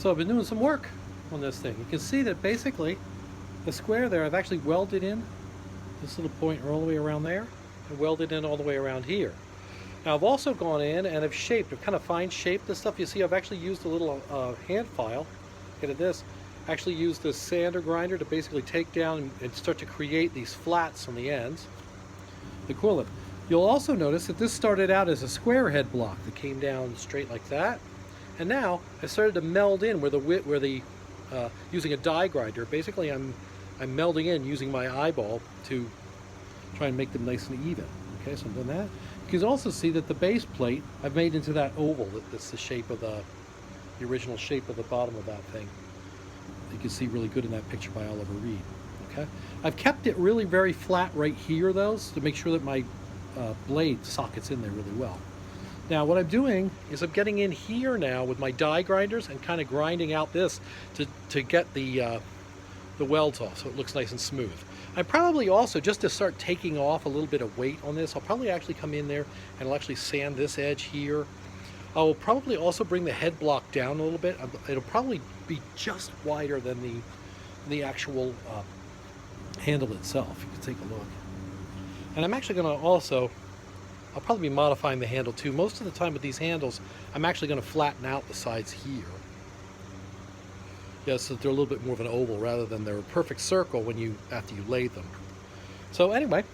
So I've been doing some work on this thing. You can see that basically the square there, I've actually welded in this little point all the way around there and welded in all the way around here. Now I've also gone in and I've shaped, I've kind of fine shaped this stuff. You see I've actually used a little hand file. Look at this. Actually used this sander grinder to basically take down and start to create these flats on the ends. The equivalent. You'll also notice that this started out as a square head block that came down straight like that. And now I started to meld in using a die grinder. Basically I'm melding in using my eyeball to try and make them nice and even. Okay, so I'm doing that. You can also see that the base plate I've made into that oval. That's the shape of the original shape of the bottom of that thing. You can see really good in that picture by Oliver Reed. Okay, I've kept it really very flat right here though, to make sure that my blade sockets in there really well. Now what I'm doing is I'm getting in here now with my die grinders and kind of grinding out this to get the welds off so it looks nice and smooth. I probably also, just to start taking off a little bit of weight on this, I'll probably actually come in there and I'll actually sand this edge here. I will probably also bring the head block down a little bit. It'll probably be just wider than the actual handle itself. You can take a look. And I'm actually going to also, I'll probably be modifying the handle too. Most of the time with these handles, I'm actually going to flatten out the sides here. Yeah, so they're a little bit more of an oval rather than they're a perfect circle after you lay them. So anyway,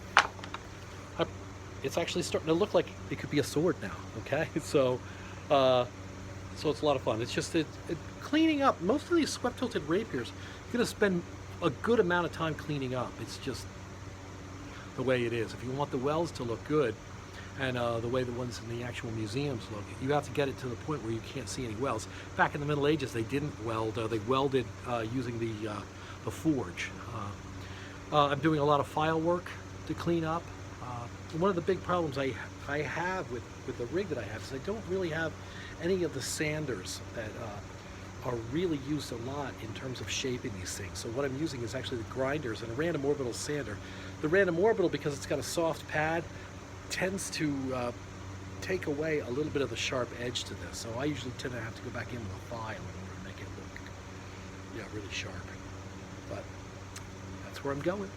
it's actually starting to look like it could be a sword now. Okay, so it's a lot of fun. It's just cleaning up. Most of these swept tilted rapiers, you're going to spend a good amount of time cleaning up. It's just the way it is. If you want the welds to look good, and the way the ones in the actual museums look, you have to get it to the point where you can't see any welds. Back in the Middle Ages, they didn't weld. They welded using the forge. I'm doing a lot of file work to clean up. One of the big problems I have with the rig that I have is I don't really have any of the sanders that are really used a lot in terms of shaping these things. So what I'm using is actually the grinders and a random orbital sander. The random orbital, because it's got a soft pad, tends to take away a little bit of the sharp edge to this. So I usually tend to have to go back in with a file in order to make it look, really sharp. But that's where I'm going.